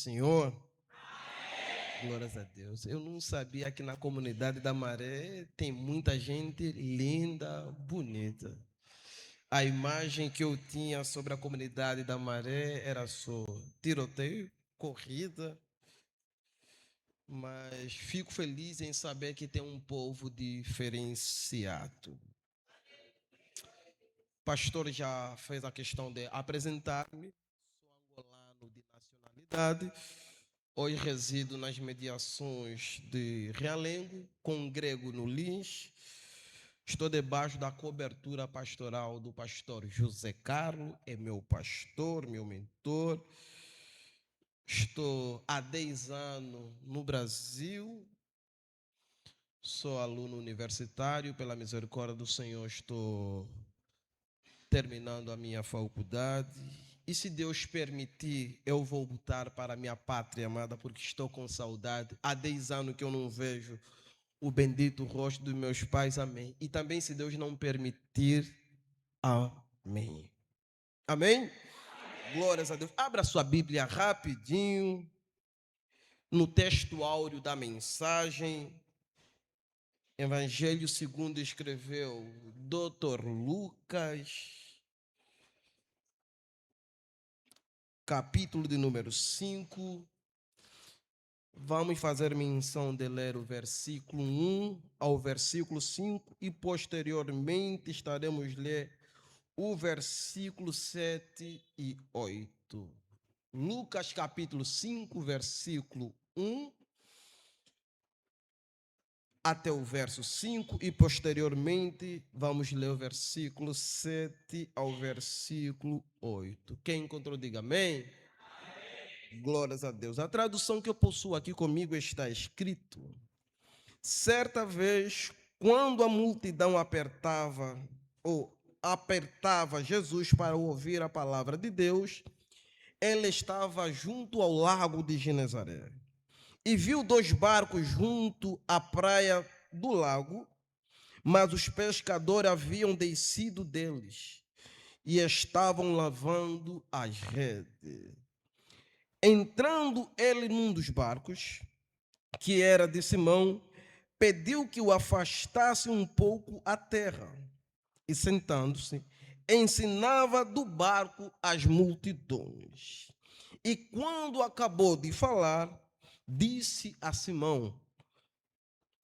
Senhor. Glórias a Deus. Eu não sabia que na comunidade da Maré tem muita gente linda, bonita. A imagem que eu tinha sobre a comunidade da Maré era só tiroteio, corrida, mas fico feliz em saber que tem um povo diferenciado. O pastor já fez a questão de apresentar-me. Sou angolano de nacionalidade. Hoje resido nas mediações de Realengo, congrego no Lins. Estou debaixo da cobertura pastoral do pastor José Carlos, é meu pastor, meu mentor. Estou há 10 anos no Brasil, sou aluno universitário, pela misericórdia do Senhor estou terminando a minha faculdade. E se Deus permitir, eu vou voltar para a minha pátria amada, porque estou com saudade. Há 10 anos que eu não vejo o bendito rosto dos meus pais, amém. E também, se Deus não permitir, amém. Amém? Glórias a Deus. Abra sua Bíblia rapidinho, no texto áureo da mensagem. Evangelho segundo escreveu Dr. Lucas, capítulo de número 5. Vamos fazer menção de ler o versículo 1 ao versículo 5 e posteriormente estaremos ler o versículo 7 e 8. Lucas capítulo 5, versículo 1 até o verso 5 e posteriormente vamos ler o versículo 7 ao versículo 8. Quem encontrou, diga amém. Glórias a Deus. A tradução que eu possuo aqui comigo está escrito: certa vez, quando a multidão apertava Jesus para ouvir a palavra de Deus, ele estava junto ao lago de Genezaré e viu 2 barcos junto à praia do lago, mas os pescadores haviam descido deles e estavam lavando as redes. Entrando ele num dos barcos, que era de Simão, pediu que o afastasse um pouco à terra e, sentando-se, ensinava do barco as multidões. E quando acabou de falar, disse a Simão: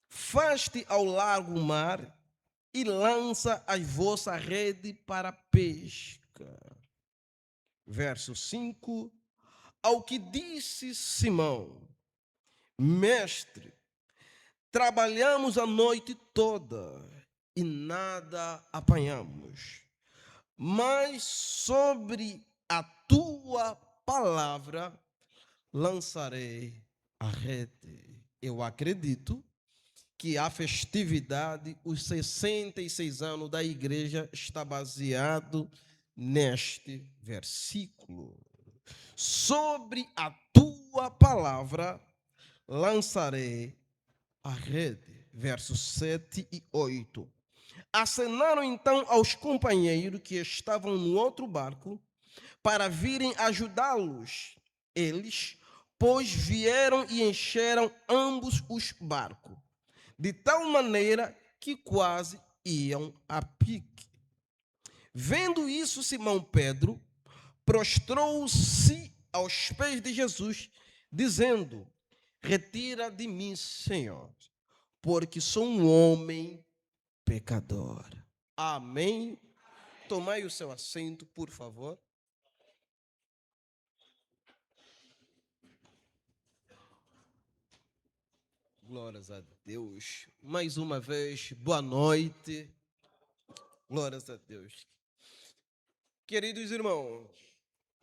faste ao largo mar e lança a vossa rede para a pesca. Verso 5. Ao que disse Simão: mestre, trabalhamos a noite toda e nada apanhamos, mas sobre a tua palavra lançarei a rede. Eu acredito que a festividade, os 66 anos da igreja, está baseado neste versículo. Sobre a tua palavra lançarei a rede. Versos 7 e 8. Acenaram então aos companheiros que estavam no outro barco para virem ajudá-los. Eles, pois, vieram e encheram ambos os barcos, de tal maneira que quase iam a pique. Vendo isso, Simão Pedro prostrou-se aos pés de Jesus, dizendo: retira de mim, Senhor, porque sou um homem pecador. Amém. Tomai o seu assento, por favor. Glórias a Deus. Mais uma vez, boa noite. Glórias a Deus. Queridos irmãos,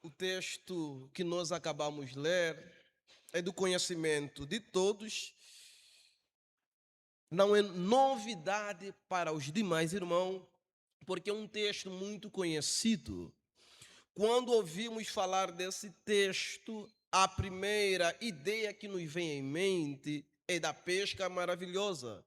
o texto que nós acabamos de ler é do conhecimento de todos. Não é novidade para os demais irmãos, porque é um texto muito conhecido. Quando ouvimos falar desse texto, a primeira ideia que nos vem em mente é da pesca maravilhosa.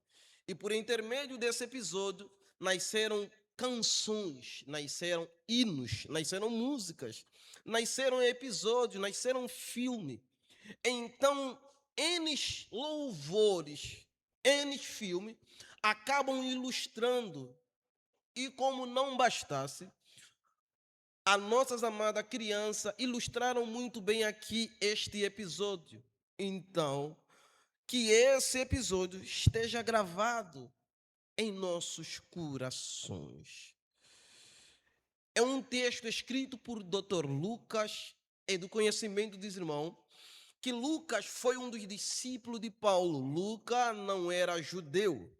E por intermédio desse episódio, nasceram canções, nasceram hinos, nasceram músicas, nasceram episódios, nasceram filmes. Então, N louvores, N filmes acabam ilustrando. E como não bastasse, as nossas amadas crianças ilustraram muito bem aqui este episódio. Então, que esse episódio esteja gravado em nossos corações. É um texto escrito por Dr. Lucas, e do conhecimento dos irmãos, que Lucas foi um dos discípulos de Paulo. Lucas não era judeu.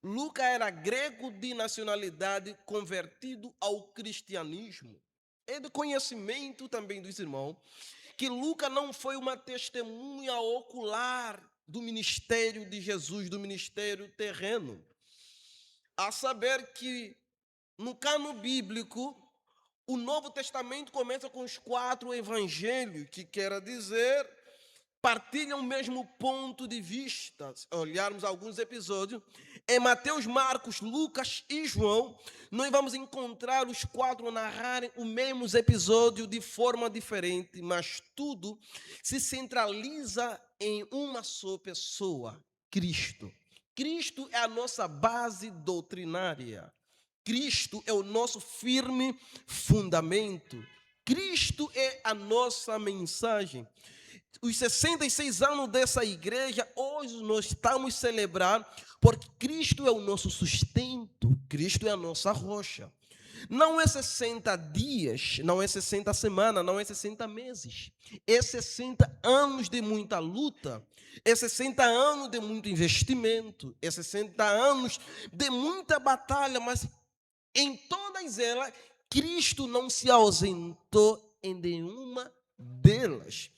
Lucas era grego de nacionalidade convertido ao cristianismo. É do conhecimento também dos irmãos que Lucas não foi uma testemunha ocular do ministério de Jesus, do ministério terreno. A saber que no cano bíblico, o Novo Testamento começa com os 4 evangelhos, que quer dizer, partilham o mesmo ponto de vista. Se olharmos alguns episódios, em Mateus, Marcos, Lucas e João, nós vamos encontrar os 4 narrarem o mesmo episódio de forma diferente, mas tudo se centraliza em uma só pessoa, Cristo. Cristo é a nossa base doutrinária. Cristo é o nosso firme fundamento. Cristo é a nossa mensagem. Os 66 anos dessa igreja, hoje nós estamos celebrando, porque Cristo é o nosso sustento, Cristo é a nossa rocha. Não é 60 dias, não é 60 semanas, não é 60 meses. É 60 anos de muita luta, é 60 anos de muito investimento, é 60 anos de muita batalha, mas em todas elas, Cristo não se ausentou em nenhuma delas.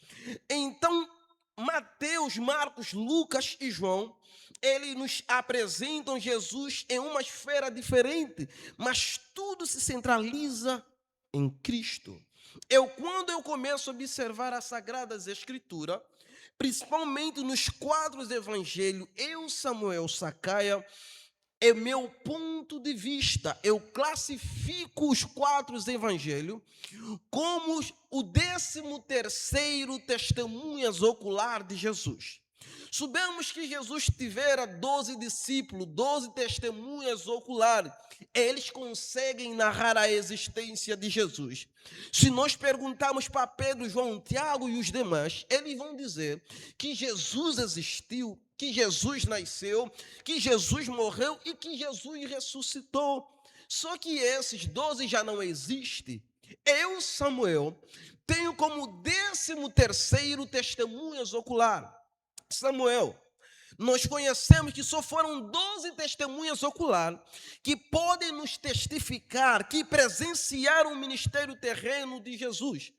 Então, Mateus, Marcos, Lucas e João, eles nos apresentam Jesus em uma esfera diferente, mas tudo se centraliza em Cristo. Quando eu começo a observar as Sagradas Escrituras, principalmente nos 4 evangelhos, Samuel Sacaia, é meu ponto de vista. Eu classifico os 4 evangelhos como o 13º testemunhas ocular de Jesus. Sabemos que Jesus tivera 12 discípulos, 12 testemunhas oculares. Eles conseguem narrar a existência de Jesus. Se nós perguntarmos para Pedro, João, Tiago e os demais, eles vão dizer que Jesus existiu, que Jesus nasceu, que Jesus morreu e que Jesus ressuscitou. Só que esses 12 já não existem. Eu, Samuel, tenho como 13º testemunhas ocular. Samuel, nós conhecemos que só foram 12 testemunhas oculares que podem nos testificar, que presenciaram o ministério terreno de Jesus.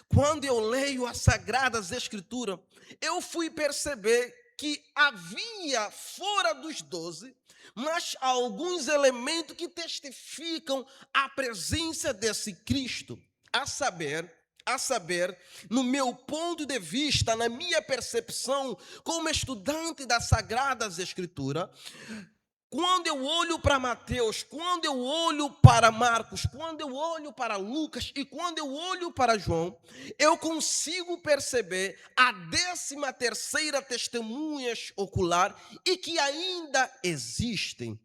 Quando eu leio as Sagradas Escrituras, eu fui perceber que havia fora dos 12, mas alguns elementos que testificam a presença desse Cristo, a saber, no meu ponto de vista, na minha percepção, como estudante das Sagradas Escrituras, quando eu olho para Mateus, quando eu olho para Marcos, quando eu olho para Lucas e quando eu olho para João, eu consigo perceber a 13ª testemunhas ocular e que ainda existem.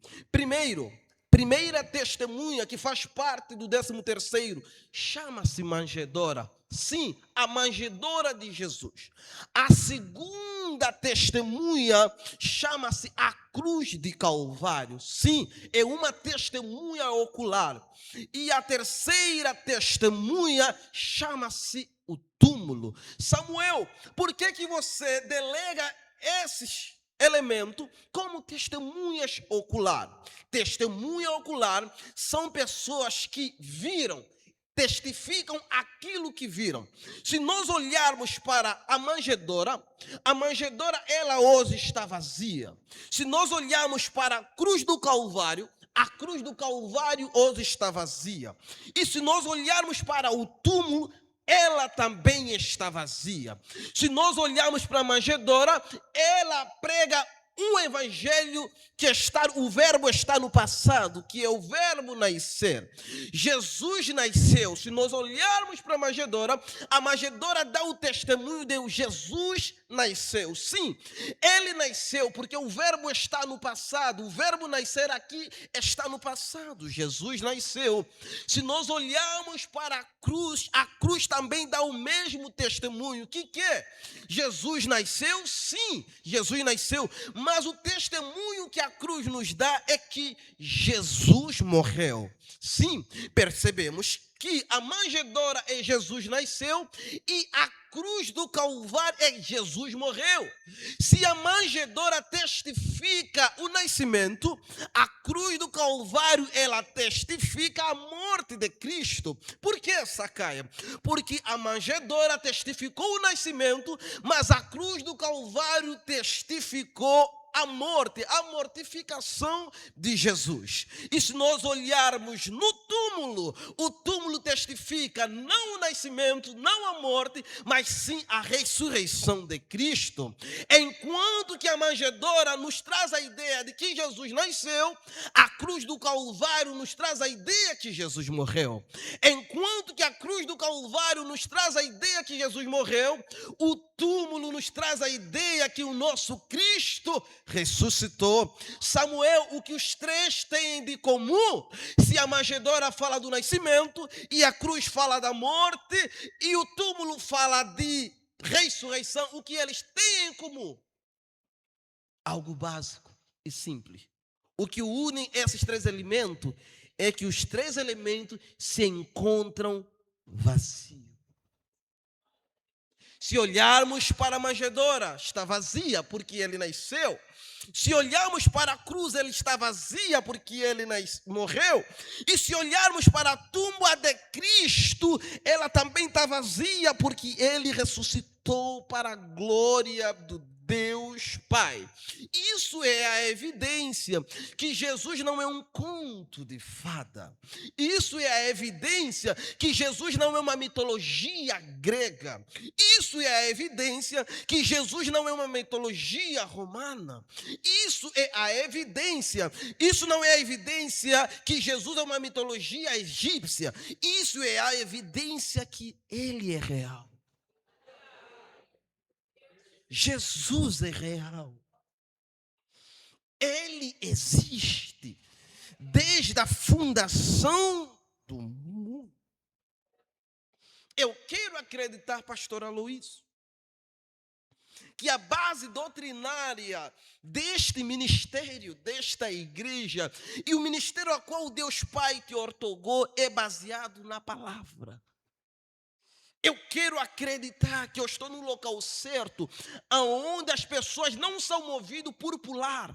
Primeira testemunha que faz parte do 13º chama-se manjedoura. Sim, a manjedoura de Jesus. A segunda testemunha chama-se a cruz de Calvário. Sim, é uma testemunha ocular. E a terceira testemunha chama-se o túmulo. Samuel, por que você delega esses elemento como testemunhas ocular? Testemunha ocular são pessoas que viram, testificam aquilo que viram. Se nós olharmos para a manjedoura ela hoje está vazia. Se nós olharmos para a cruz do Calvário hoje está vazia. E se nós olharmos para o túmulo, ela também está vazia. Se nós olharmos para a manjedoura, ela prega um evangelho que o verbo está no passado, que é o verbo nascer. Jesus nasceu. Se nós olharmos para a manjedoura dá o testemunho de Jesus nasceu. Sim, ele nasceu porque o verbo está no passado. O verbo nascer aqui está no passado. Jesus nasceu. Se nós olharmos para a cruz também dá o mesmo testemunho. O que é? Jesus nasceu? Sim, Jesus nasceu. Mas o testemunho que a cruz nos dá é que Jesus morreu. Sim, percebemos que a manjedoura é Jesus nasceu e a cruz do Calvário é Jesus morreu. Se a manjedoura testifica o nascimento, a cruz do Calvário ela testifica a morte de Cristo. Por que, Sacaia? Porque a manjedoura testificou o nascimento, mas a cruz do Calvário testificou a morte, a mortificação de Jesus. E se nós olharmos no túmulo, o túmulo testifica não o nascimento, não a morte, mas sim a ressurreição de Cristo. Enquanto que a manjedoura nos traz a ideia de que Jesus nasceu, a cruz do Calvário nos traz a ideia que Jesus morreu. Enquanto que a cruz do Calvário nos traz a ideia que Jesus morreu, o túmulo nos traz a ideia que o nosso Cristo ressuscitou. Samuel, o que os três têm de comum? Se a manjedoura fala do nascimento, e a cruz fala da morte, e o túmulo fala de ressurreição, o que eles têm em comum? Algo básico e simples. O que une esses três elementos é que os três elementos se encontram vazios. Se olharmos para a manjedoura, está vazia porque ele nasceu. Se olharmos para a cruz, ele está vazia porque ele morreu. E se olharmos para a tumba de Cristo, ela também está vazia porque ele ressuscitou para a glória do Deus Pai. Isso é a evidência que Jesus não é um conto de fada. Isso é a evidência que Jesus não é uma mitologia grega. Isso é a evidência que Jesus não é uma mitologia romana. Isso é a evidência. Isso não é a evidência que Jesus é uma mitologia egípcia. Isso é a evidência que ele é real. Jesus é real. Ele existe desde a fundação do mundo. Eu quero acreditar, pastor Aloysio, que a base doutrinária deste ministério, desta igreja, e o ministério ao qual Deus Pai te ortogou é baseado na palavra. Eu quero acreditar que eu estou no local certo, onde as pessoas não são movidas por pular.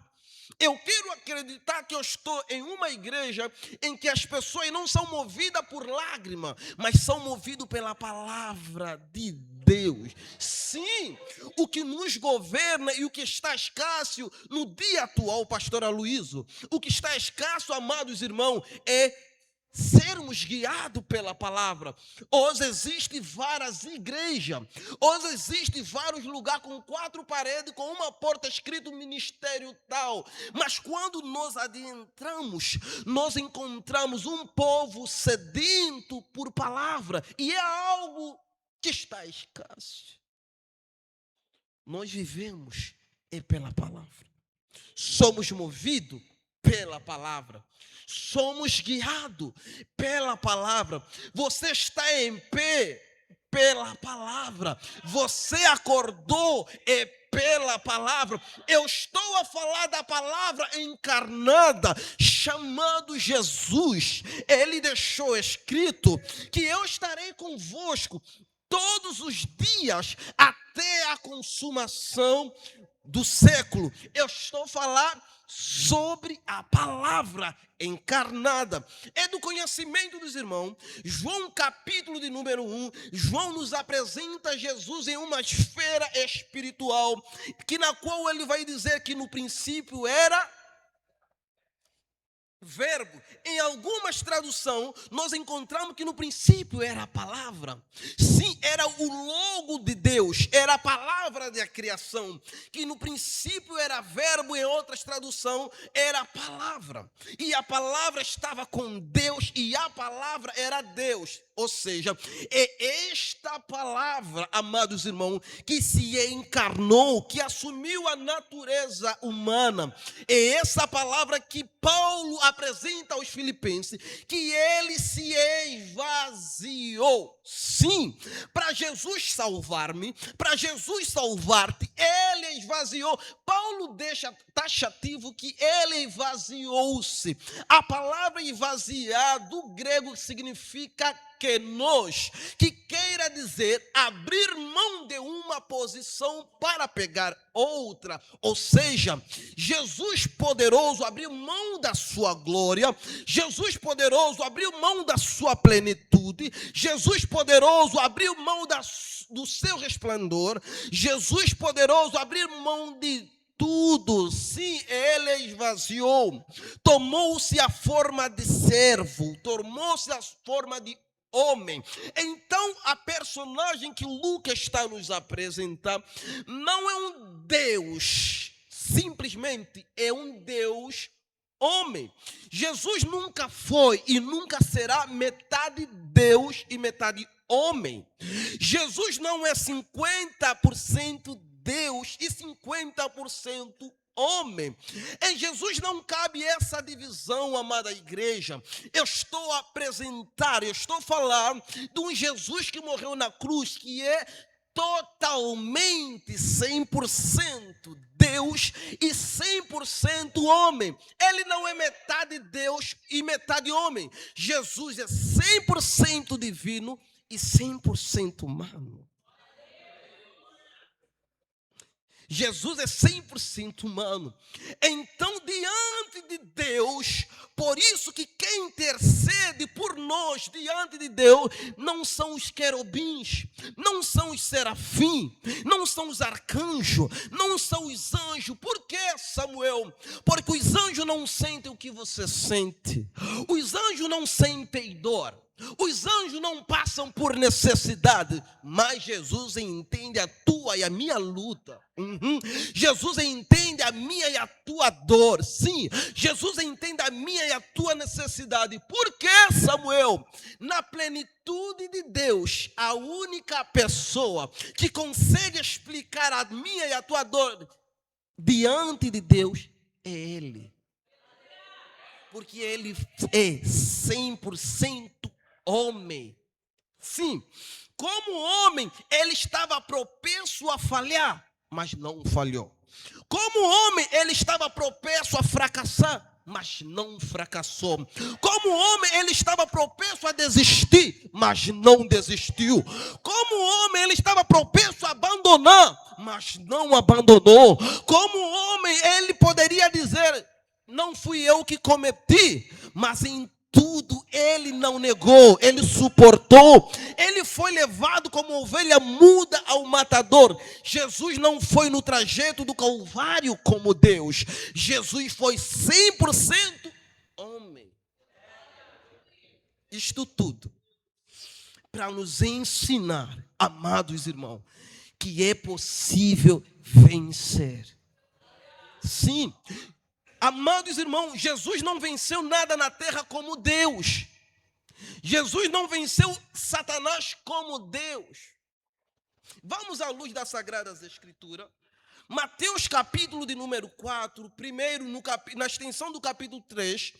Eu quero acreditar que eu estou em uma igreja em que as pessoas não são movidas por lágrima, mas são movidas pela palavra de Deus. Sim, o que nos governa e o que está escasso no dia atual, pastor Aloysio, o que está escasso, amados irmãos, é sermos guiados pela palavra. Hoje existem várias igrejas, hoje existem vários lugares com 4 paredes, com uma porta escrito ministério tal, mas quando nós adentramos, nós encontramos um povo sedento por palavra, e é algo que está escasso. Nós vivemos pela palavra, somos movidos pela palavra, somos guiados pela palavra. Você está em pé pela palavra, você acordou pela palavra. Eu estou a falar da palavra encarnada, chamado Jesus. Ele deixou escrito que eu estarei convosco todos os dias até a consumação do século. Eu estou a falar sobre a palavra encarnada. É do conhecimento dos irmãos. João capítulo de número 1, João nos apresenta Jesus em uma esfera espiritual, que na qual ele vai dizer que no princípio era verbo. Em algumas traduções, nós encontramos que no princípio era a palavra. Sim, era o logo de Deus, era a palavra da criação. Que no princípio era verbo, em outras traduções, era a palavra. E a palavra estava com Deus e a palavra era Deus. Ou seja, é esta palavra, amados irmãos, que se encarnou, que assumiu a natureza humana. É essa palavra que Paulo apresenta aos filipenses, que ele se esvaziou. Sim, para Jesus salvar-me, para Jesus salvar-te, ele esvaziou. Paulo deixa taxativo que ele esvaziou-se. A palavra esvaziar do grego significa kenos, que queira dizer abrir mão de uma posição para pegar outra. Ou seja, Jesus poderoso abriu mão da sua glória, Jesus poderoso abriu mão da sua plenitude, Jesus poderoso abriu mão do seu resplendor, Jesus poderoso abriu mão de tudo. Sim, ele esvaziou, tomou-se a forma de servo, tomou-se a forma de homem. Então, a personagem que Lucas está nos apresentando não é um Deus, simplesmente é um Deus homem. Jesus nunca foi e nunca será metade Deus e metade homem. Jesus não é 50% Deus e 50% homem. Em Jesus não cabe essa divisão, amada igreja. Eu estou a apresentar, eu estou a falar de um Jesus que morreu na cruz, que é totalmente 100% Deus e 100% homem. Ele não é metade Deus e metade homem. Jesus é 100% divino e 100% humano. Jesus é 100% humano. Então, diante de Deus, por isso que quem intercede por nós diante de Deus não são os querubins, não são os serafins, não são os arcanjos, não são os anjos. Por que, Samuel? Porque os anjos não sentem o que você sente. Os anjos não sentem dor. Os anjos não passam por necessidade, mas Jesus entende a tua e a minha luta. Jesus entende a minha e a tua dor. Sim, Jesus entende a minha e a tua necessidade. Por que, Samuel? Na plenitude de Deus, a única pessoa que consegue explicar a minha e a tua dor diante de Deus é Ele. Porque Ele é 100% homem. Sim, como homem, ele estava propenso a falhar, mas não falhou. Como homem, ele estava propenso a fracassar, mas não fracassou. Como homem, ele estava propenso a desistir, mas não desistiu. Como homem, ele estava propenso a abandonar, mas não abandonou. Como homem, ele poderia dizer: não fui eu que cometi, mas em tudo ele não negou, ele suportou. Ele foi levado como ovelha muda ao matador. Jesus não foi no trajeto do Calvário como Deus. Jesus foi 100% homem. Isto tudo para nos ensinar, amados irmãos, que é possível vencer. Sim. Amados irmãos, Jesus não venceu nada na terra como Deus. Jesus não venceu Satanás como Deus. Vamos à luz das Sagradas Escrituras. Mateus capítulo de número 4, primeiro na extensão do capítulo 3,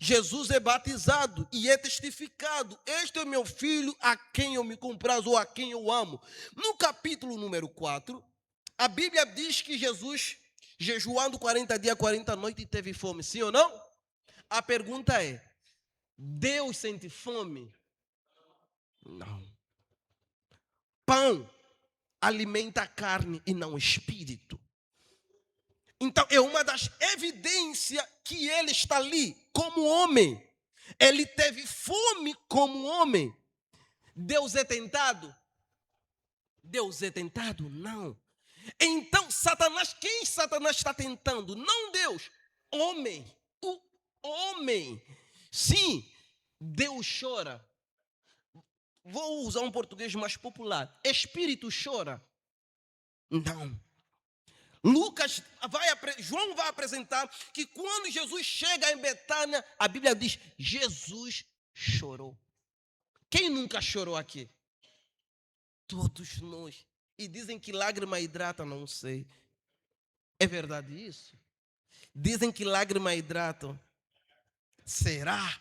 Jesus é batizado e é testificado: este é meu filho a quem eu me comprazo, ou a quem eu amo. No capítulo número 4, a Bíblia diz que Jesus, jejuando 40 dias, 40 noites, teve fome, sim ou não? A pergunta é: Deus sente fome? Não. Pão alimenta a carne e não o espírito. Então, é uma das evidências que ele está ali como homem. Ele teve fome como homem. Deus é tentado? Deus é tentado? Não. Então, Satanás, quem Satanás está tentando? Não Deus, homem. homem. Sim, Deus chora. Vou usar um português mais popular. Espírito chora? Não. João vai apresentar que quando Jesus chega em Betânia, a Bíblia diz, Jesus chorou. Quem nunca chorou aqui? Todos nós. E dizem que lágrima hidrata, não sei. É verdade isso? Dizem que lágrima hidrata. Será?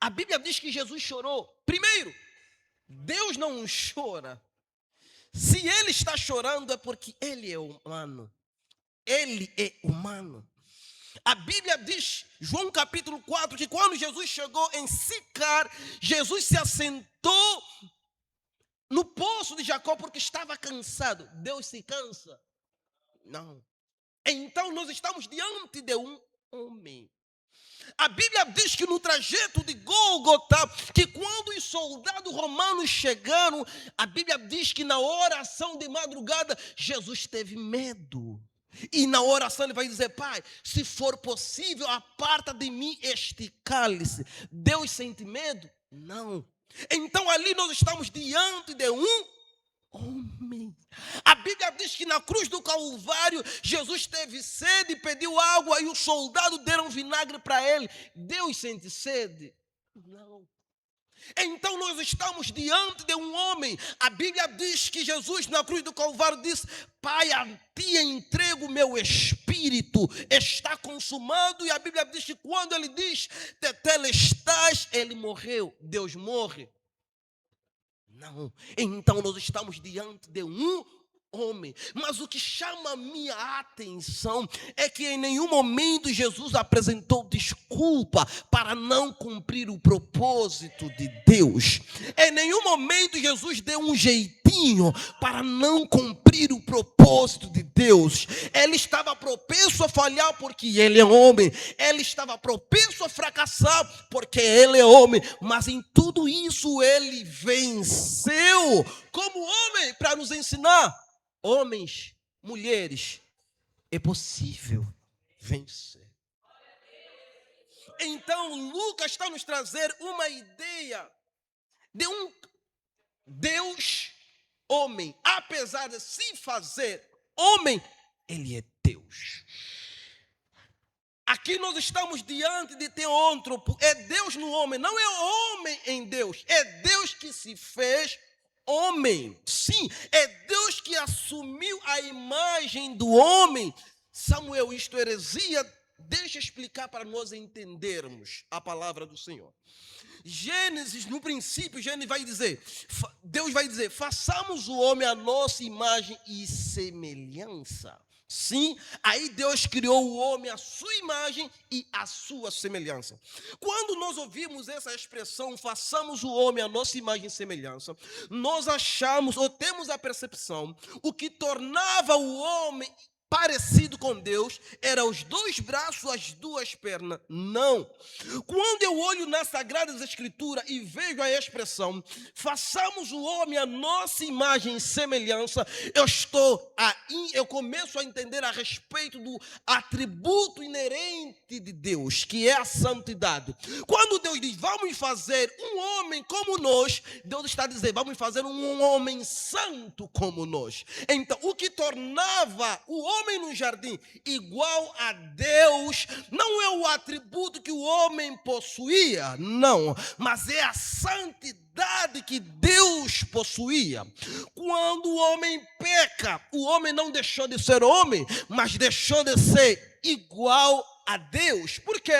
A Bíblia diz que Jesus chorou. Primeiro, Deus não chora. Se Ele está chorando é porque Ele é humano. Ele é humano. A Bíblia diz, João capítulo 4, que quando Jesus chegou em Sicar, Jesus se assentou no poço de Jacó porque estava cansado. Deus se cansa? Não. Então nós estamos diante de um homem. A Bíblia diz que no trajeto de Gólgota, que quando os soldados romanos chegaram, a Bíblia diz que na oração de madrugada, Jesus teve medo. E na oração ele vai dizer, Pai, se for possível, aparta de mim este cálice. Deus sente medo? Não. Então ali nós estamos diante de um homem. A Bíblia diz que na cruz do Calvário, Jesus teve sede, pediu água e os soldados deram vinagre para ele. Deus sente sede? Não. Então nós estamos diante de um homem. A Bíblia diz que Jesus na cruz do Calvário disse, Pai, a ti entrego o meu espírito, está consumado. E a Bíblia diz que quando ele diz, tetelestai, ele morreu. Deus morre? Não. Então nós estamos diante de um homem. Mas o que chama a minha atenção é que em nenhum momento Jesus apresentou desculpa para não cumprir o propósito de Deus. Em nenhum momento Jesus deu um jeitinho para não cumprir o propósito de Deus. Ele estava propenso a falhar porque ele é homem. Ele estava propenso a fracassar porque ele é homem. Mas em tudo isso ele venceu como homem para nos ensinar. Homens, mulheres, é possível vencer. Então, Lucas está nos trazer uma ideia de um Deus homem. Apesar de se fazer homem, ele é Deus. Aqui nós estamos diante de teôntropo. É Deus no homem, não é homem em Deus. É Deus que se fez homem. Sim, é Deus que assumiu a imagem do homem. Samuel, isto é heresia? Deixa eu explicar para nós entendermos a palavra do Senhor. Gênesis, no princípio, Deus vai dizer, façamos o homem à nossa imagem e semelhança. Sim, aí Deus criou o homem à sua imagem e à sua semelhança. Quando nós ouvimos essa expressão, façamos o homem à nossa imagem e semelhança, nós achamos ou temos a percepção, o que tornava o homem parecido com Deus, eram os dois braços, as duas pernas. Não. Quando eu olho nas Sagradas Escrituras e vejo a expressão, façamos o homem a nossa imagem e semelhança, eu começo a entender a respeito do atributo inerente de Deus, que é a santidade. Quando Deus diz, vamos fazer um homem como nós, Deus está dizendo, vamos fazer um homem santo como nós. Então, o que tornava o homem no jardim igual a Deus não é o atributo que o homem possuía, não, mas é a santidade que Deus possuía. Quando o homem peca, o homem não deixou de ser homem, mas deixou de ser igual a Deus. Porque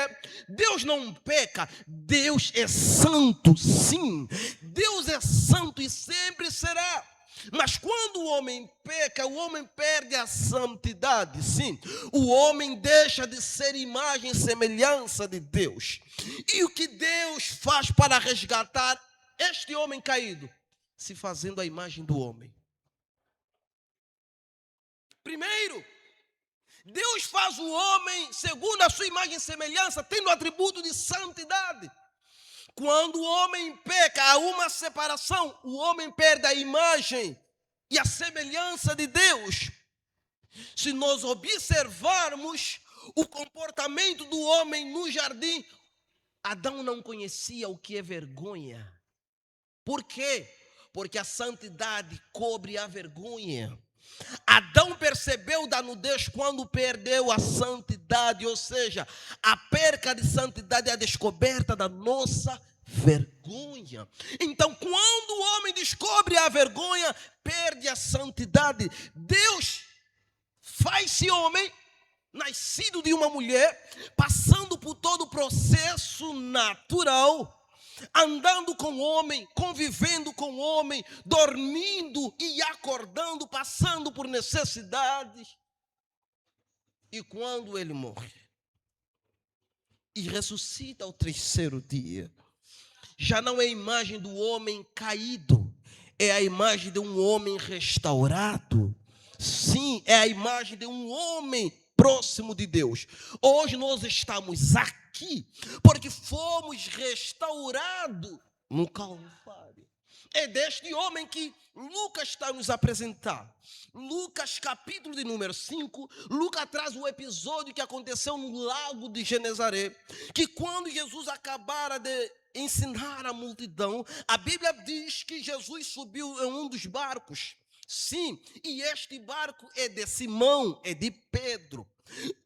Deus não peca, Deus é santo, sim, Deus é santo e sempre será. Mas quando o homem peca, o homem perde a santidade, sim. O homem deixa de ser imagem e semelhança de Deus. E o que Deus faz para resgatar este homem caído? Se fazendo a imagem do homem. Primeiro, Deus faz o homem segundo a sua imagem e semelhança, tendo o atributo de santidade. Quando o homem peca, há uma separação, o homem perde a imagem e a semelhança de Deus. Se nós observarmos, o comportamento do homem no jardim, Adão não conhecia o que é vergonha. Por quê? Porque a santidade cobre a vergonha. Adão percebeu da nudez quando perdeu a santidade, ou seja, a perca de santidade é a descoberta da nossa vergonha. Então, quando o homem descobre a vergonha, perde a santidade. Deus faz-se homem, nascido de uma mulher, passando por todo o processo natural, andando com o homem, convivendo com o homem, dormindo e acordando, passando por necessidades. E quando ele morre e ressuscita ao terceiro dia, já não é a imagem do homem caído, é a imagem de um homem restaurado. Sim, é a imagem de um homem próximo de Deus. Hoje nós estamos aqui porque fomos restaurados no Calvário. É deste homem que Lucas está nos apresentando. Lucas, capítulo de número 5, Lucas traz o episódio que aconteceu no lago de Genezaré, que quando Jesus acabara de ensinar a multidão, a Bíblia diz que Jesus subiu em um dos barcos. Sim, e este barco é de Simão, é de Pedro.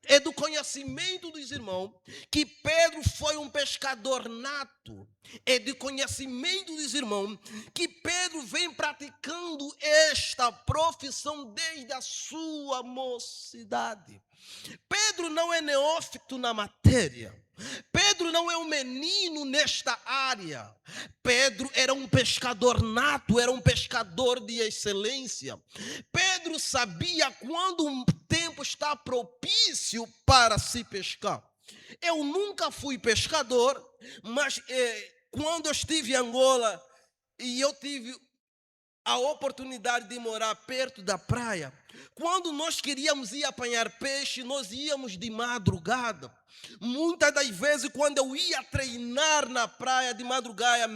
É do conhecimento dos irmãos que Pedro foi um pescador nato. É do conhecimento dos irmãos que Pedro vem praticando esta profissão desde a sua mocidade. Pedro não é neófito na matéria. Pedro não é um menino nesta área. Pedro era um pescador nato, era um pescador de excelência. Pedro sabia quando um tempo está propício para se pescar. Eu nunca fui pescador, mas quando eu estive em Angola e eu tive a oportunidade de morar perto da praia, quando nós queríamos ir apanhar peixe, nós íamos de madrugada. Muitas das vezes, quando eu ia treinar na praia de madrugada,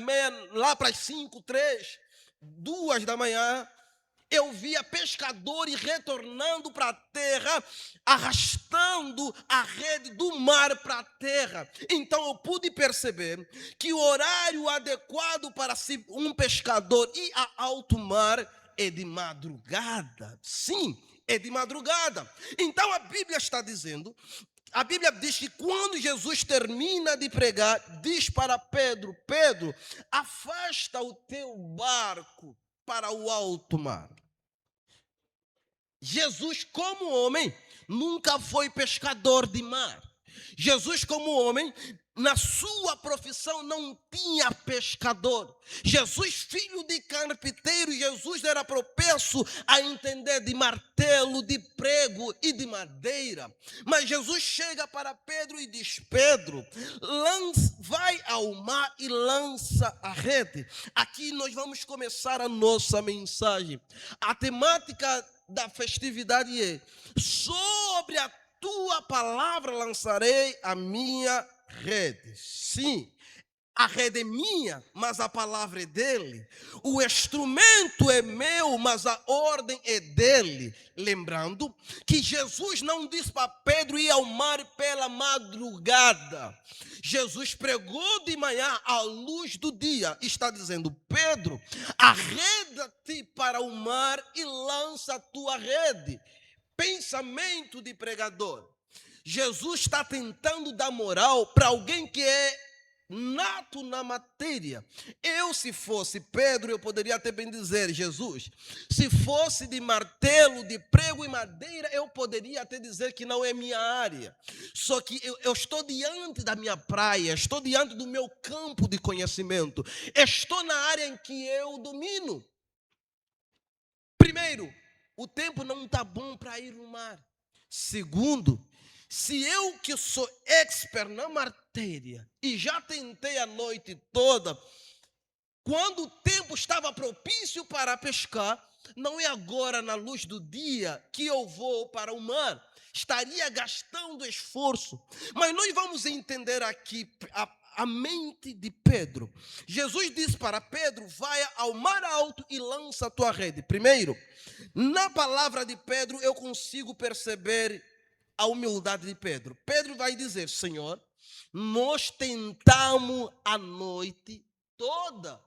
lá para as 5, 3, 2 da manhã, eu via pescadores retornando para a terra, arrastando a rede do mar para a terra. Então eu pude perceber que o horário adequado para um pescador ir a alto mar é de madrugada. Sim, é de madrugada. Então a Bíblia está dizendo, a Bíblia diz que quando Jesus termina de pregar, diz para Pedro: Pedro, afasta o teu barco para o alto mar. Jesus, como homem, nunca foi pescador de mar. Jesus, como homem, na sua profissão não tinha pescador. Jesus, filho de carpinteiro, Jesus era propenso a entender de martelo, de prego e de madeira. Mas Jesus chega para Pedro e diz: Pedro, vai ao mar e lança a rede. Aqui nós vamos começar a nossa mensagem. A temática da festividade é: sobre a tua palavra lançarei a minha rede. Sim, a rede é minha, mas a palavra é dele. O instrumento é meu, mas a ordem é dele. Lembrando que Jesus não disse para Pedro ir ao mar pela madrugada. Jesus pregou de manhã à luz do dia. Está dizendo: Pedro, arreda-te para o mar e lança a tua rede. Pensamento de pregador. Jesus está tentando dar moral para alguém que é nato na matéria. Eu, se fosse Pedro, eu poderia até bem dizer: Jesus, se fosse de martelo, de prego e madeira, eu poderia até dizer que não é minha área. Só que eu estou diante da minha praia, estou diante do meu campo de conhecimento, estou na área em que eu domino. Primeiro, o tempo não está bom para ir no mar. Segundo, se eu que sou expert na matéria e já tentei a noite toda, quando o tempo estava propício para pescar, não é agora na luz do dia que eu vou para o mar. Estaria gastando esforço. Mas nós vamos entender aqui a mente de Pedro. Jesus disse para Pedro: vai ao mar alto e lança a tua rede. Primeiro, na palavra de Pedro eu consigo perceber a humildade de Pedro. Pedro vai dizer: Senhor, nós tentamos a noite toda.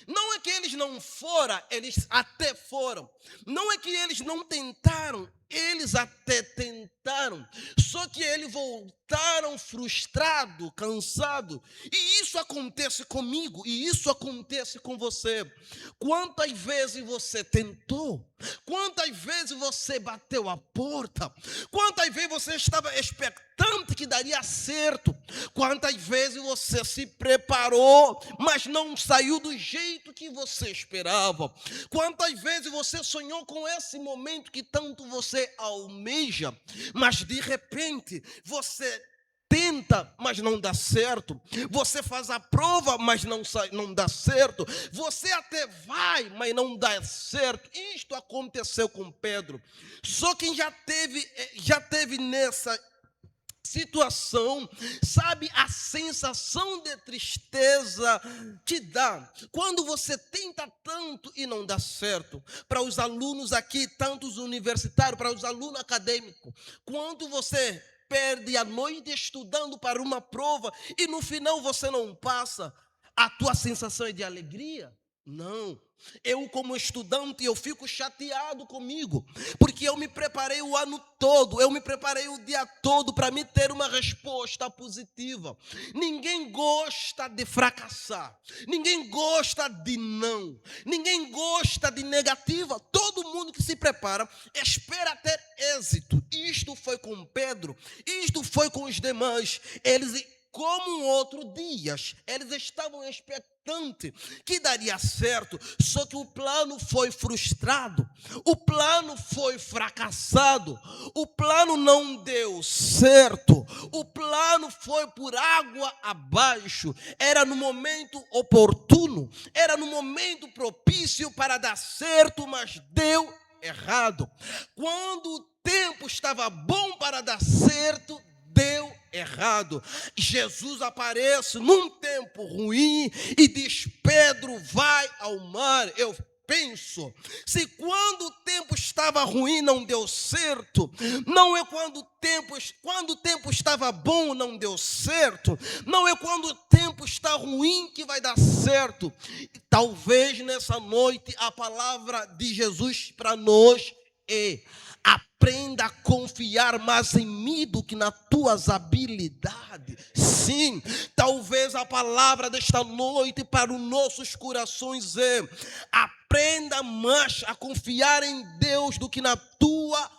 Não é que eles não foram, eles até foram. Não é que eles não tentaram, eles até tentaram. Só que eles voltaram frustrados, cansados. E isso acontece comigo, e isso acontece com você. Quantas vezes você tentou? Quantas vezes você bateu a porta? Quantas vezes você estava expectante que daria certo? Quantas vezes você se preparou, mas não saiu do jeito que você esperava? Quantas vezes você sonhou com esse momento que tanto você almeja, mas de repente você tenta, mas não dá certo. Você faz a prova, mas não dá certo. Você até vai, mas não dá certo. Isto aconteceu com Pedro. Só quem já teve nessa situação, sabe a sensação de tristeza que dá quando você tenta tanto e não dá certo. Para os alunos aqui, tanto os universitários, para os alunos acadêmicos, quando você perde a noite estudando para uma prova e no final você não passa, a tua sensação é de alegria? Não. Eu, como estudante, eu fico chateado comigo, porque eu me preparei o ano todo, eu me preparei o dia todo para me ter uma resposta positiva. Ninguém gosta de fracassar, ninguém gosta de não, ninguém gosta de negativa. Todo mundo que se prepara espera ter êxito. Isto foi com Pedro, isto foi com os demais. Eles, como outro dias, eles estavam expectantes que daria certo, só que o plano foi frustrado, o plano foi fracassado, o plano não deu certo, o plano foi por água abaixo. Era no momento oportuno, era no momento propício para dar certo, mas deu errado. Quando o tempo estava bom para dar certo, deu errado. Jesus aparece num tempo ruim e diz: Pedro, vai ao mar. Eu penso, se quando o tempo estava ruim não deu certo, não é quando o tempo estava bom não deu certo, não é quando o tempo está ruim que vai dar certo. E talvez nessa noite a palavra de Jesus para nós é: aprenda a confiar mais em mim do que nas tuas habilidades. Sim, talvez a palavra desta noite para os nossos corações é: aprenda mais a confiar em Deus do que na tua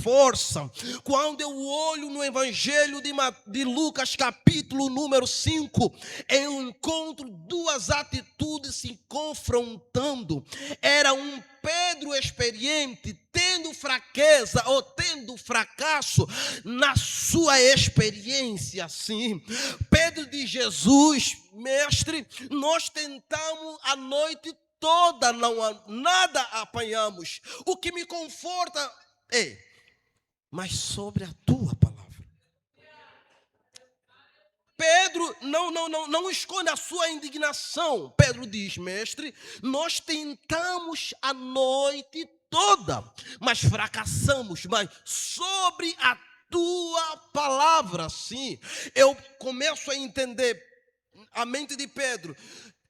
força. Quando eu olho no Evangelho de Lucas, capítulo número 5, eu encontro duas atitudes se confrontando. Era um Pedro experiente tendo fraqueza ou tendo fracasso na sua experiência. Sim, Pedro diz: Jesus, mestre, nós tentamos a noite toda, nada apanhamos. O que me conforta é: mas sobre a tua palavra. Pedro não esconde a sua indignação. Pedro diz: mestre, nós tentamos a noite toda, mas fracassamos. Mas sobre a tua palavra, sim. Eu começo a entender a mente de Pedro.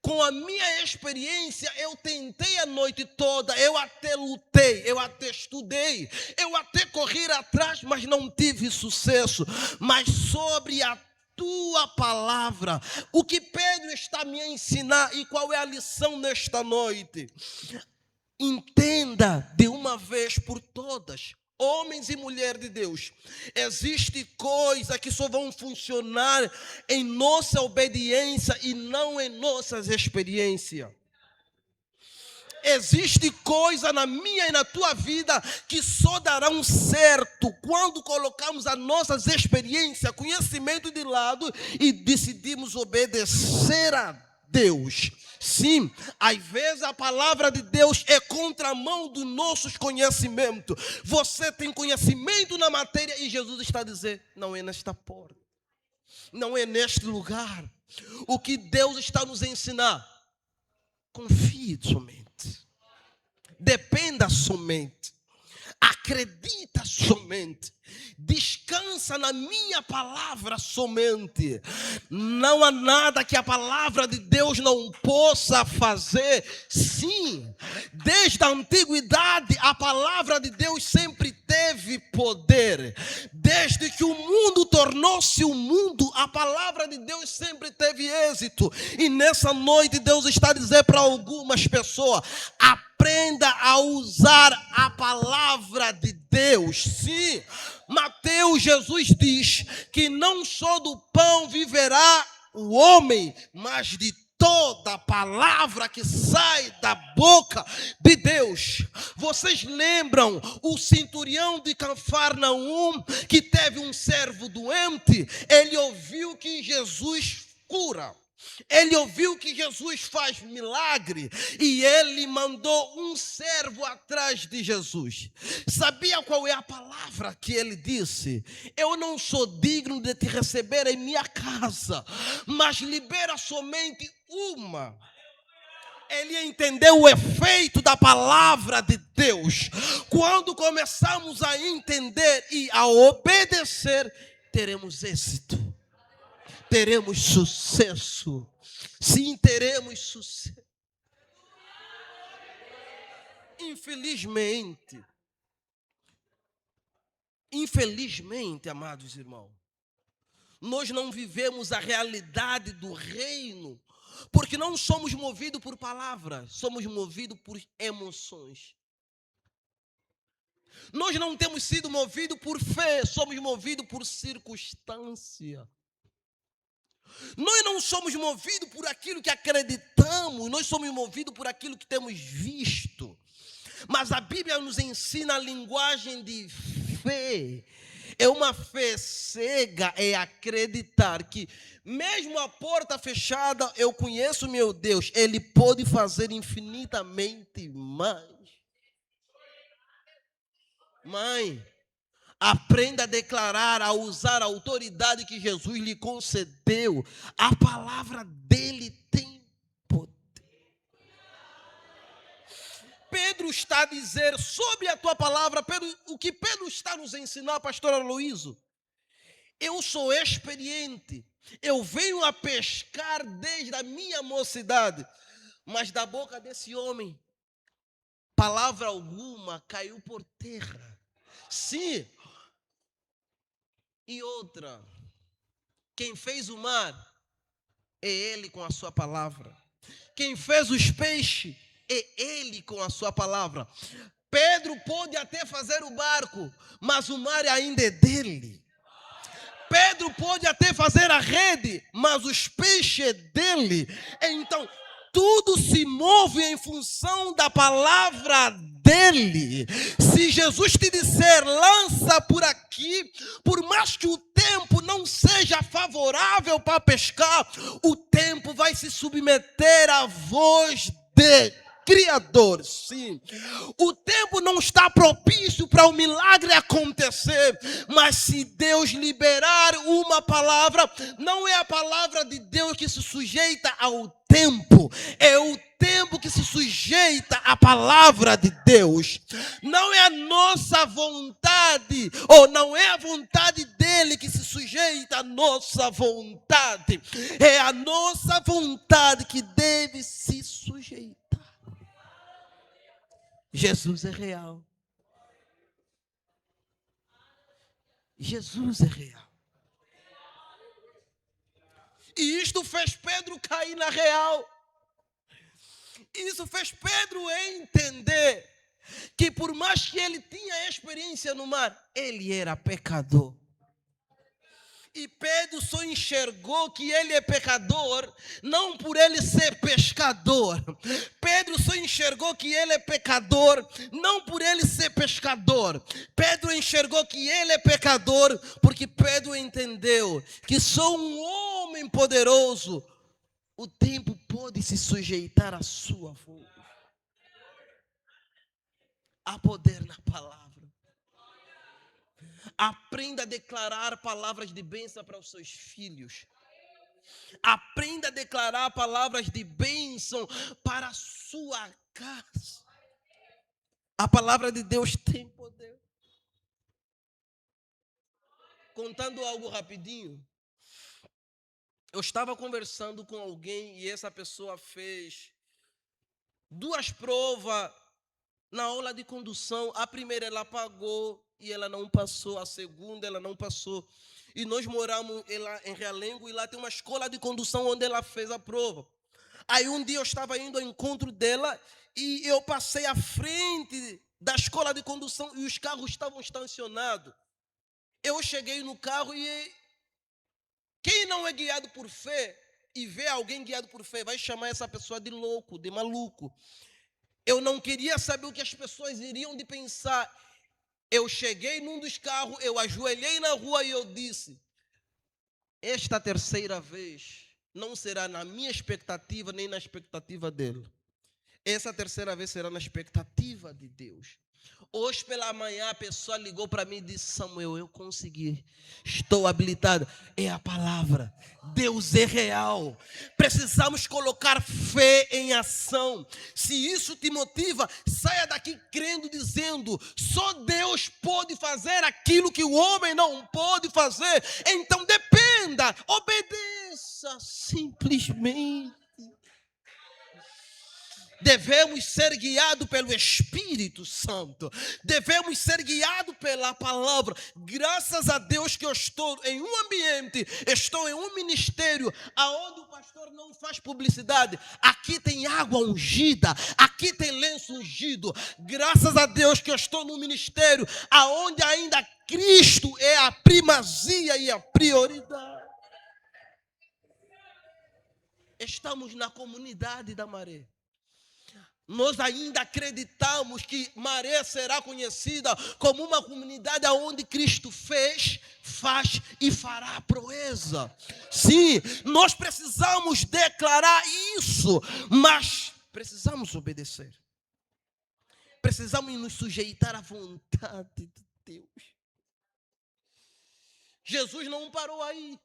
Com a minha experiência, eu tentei a noite toda, eu até lutei, eu até estudei, eu até corri atrás, mas não tive sucesso. Mas sobre a tua palavra, o que Pedro está me ensinar e qual é a lição nesta noite? Entenda de uma vez por todas, homens e mulheres de Deus, existe coisa que só vão funcionar em nossa obediência e não em nossas experiências. Existe coisa na minha e na tua vida que só darão certo quando colocamos as nossas experiências, conhecimento de lado e decidimos obedecer a Deus. Sim, às vezes a palavra de Deus é contramão dos nossos conhecimentos. Você tem conhecimento na matéria e Jesus está dizendo: não é nesta porta, não é neste lugar. O que Deus está nos ensinar: confie somente, dependa somente, acredita somente. descansa na minha palavra somente. Não há nada que a palavra de Deus não possa fazer. Sim, desde a antiguidade a palavra de Deus sempre teve poder. Desde que o mundo tornou-se o mundo, a palavra de Deus sempre teve êxito. E nessa noite Deus está a dizer para algumas pessoas: aprenda a usar a palavra de Deus. Sim, Mateus, Jesus diz que não só do pão viverá o homem, mas de toda palavra que sai da boca de Deus. Vocês lembram o centurião de Cafarnaum, que teve um servo doente? Ele ouviu que Jesus cura. Ele ouviu que Jesus faz milagre e ele mandou um servo atrás de Jesus. Sabia qual é a palavra que ele disse? Eu não sou digno de te receber em minha casa, mas libera somente uma. Ele entendeu o efeito da palavra de Deus. Quando começamos a entender e a obedecer, teremos êxito. Teremos sucesso. Sim, teremos sucesso. Infelizmente, amados irmãos, nós não vivemos a realidade do reino, porque não somos movidos por palavras, somos movidos por emoções. Nós não temos sido movidos por fé, somos movidos por circunstância. Nós não somos movidos por aquilo que acreditamos, nós somos movidos por aquilo que temos visto. Mas a Bíblia nos ensina a linguagem de fé. É uma fé cega, é acreditar que mesmo a porta fechada, eu conheço meu Deus, Ele pode fazer infinitamente mais. Mãe, aprenda a declarar, a usar a autoridade que Jesus lhe concedeu. A palavra dele tem poder. Pedro está a dizer sobre a tua palavra, Pedro, o que Pedro está a nos ensinar, pastor Aloísio. Eu sou experiente, eu venho a pescar desde a minha mocidade, mas da boca desse homem, palavra alguma caiu por terra. Sim. E outra, quem fez o mar é Ele com a sua palavra. Quem fez os peixes é Ele com a sua palavra. Pedro pôde até fazer o barco, mas o mar ainda é dele. Pedro pôde até fazer a rede, mas os peixes é dele. Então, tudo se move em função da palavra dele. Se Jesus te disser, lança por aqui, por mais que o tempo não seja favorável para pescar, o tempo vai se submeter à voz dele. Criador, sim. O tempo não está propício para o milagre acontecer, mas se Deus liberar uma palavra, não é a palavra de Deus que se sujeita ao tempo, é o tempo que se sujeita à palavra de Deus. Não é a nossa vontade, ou não é a vontade dele que se sujeita à nossa vontade, é a nossa vontade que deve se sujeitar. Jesus é real. Jesus é real. E isto fez Pedro cair na real. Isso fez Pedro entender que por mais que ele tinha experiência no mar, ele era pecador. E Pedro só enxergou que ele é pecador, não por ele ser pescador. Pedro só enxergou que ele é pecador, não por ele ser pescador. Pedro enxergou que ele é pecador, porque Pedro entendeu que só um homem poderoso, o tempo pode se sujeitar à sua voz. Há poder na palavra. Aprenda a declarar palavras de bênção para os seus filhos. Aprenda a declarar palavras de bênção para a sua casa. A palavra de Deus tem poder. Contando algo rapidinho, eu estava conversando com alguém e essa pessoa fez 2 provas na aula de condução. A primeira ela pagou e ela não passou, a segunda ela não passou. E nós moramos lá em Realengo e lá tem uma escola de condução onde ela fez a prova. Aí um dia eu estava indo ao encontro dela e eu passei à frente da escola de condução e os carros estavam estacionados. Eu cheguei no carro e quem não é guiado por fé e vê alguém guiado por fé vai chamar essa pessoa de louco, de maluco. Eu não queria saber o que as pessoas iriam de pensar. Eu cheguei num dos carros, eu ajoelhei na rua e eu disse: esta terceira vez não será na minha expectativa nem na expectativa dele. Essa terceira vez será na expectativa de Deus. Hoje pela manhã a pessoa ligou para mim e disse: Samuel, eu consegui, estou habilitado. É a palavra, Deus é real. Precisamos colocar fé em ação. Se isso te motiva, saia daqui crendo, dizendo: só Deus pode fazer aquilo que o homem não pode fazer. Então dependa, obedeça simplesmente. Devemos ser guiados pelo Espírito Santo. Devemos ser guiados pela palavra. Graças a Deus que eu estou em um ambiente, estou em um ministério, aonde o pastor não faz publicidade. Aqui tem água ungida, aqui tem lenço ungido. Graças a Deus que eu estou num ministério, aonde ainda Cristo é a primazia e a prioridade. Estamos na comunidade da Maré. Nós ainda acreditamos que Maré será conhecida como uma comunidade onde Cristo fez, faz e fará proeza. Sim, nós precisamos declarar isso, mas precisamos obedecer. Precisamos nos sujeitar à vontade de Deus. Jesus não parou aí.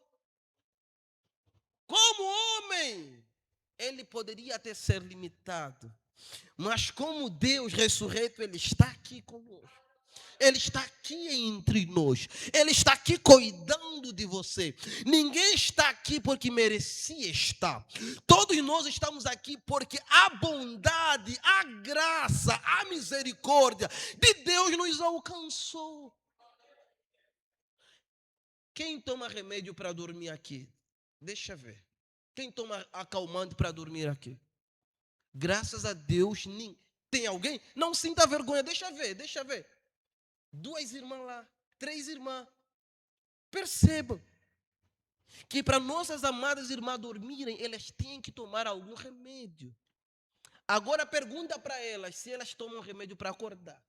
Como homem, ele poderia ter ser limitado. Mas como Deus ressurreto, Ele está aqui conosco. Ele está aqui entre nós. Ele está aqui cuidando de você. Ninguém está aqui porque merecia estar. Todos nós estamos aqui porque a bondade, a graça, a misericórdia de Deus nos alcançou. Quem toma remédio para dormir aqui? Deixa eu ver. Quem toma acalmante para dormir aqui? Graças a Deus, tem alguém? Não sinta vergonha, deixa ver. 2 irmãs lá, 3 irmãs. Percebam que para nossas amadas irmãs dormirem, elas têm que tomar algum remédio. Agora pergunta para elas se elas tomam remédio para acordar.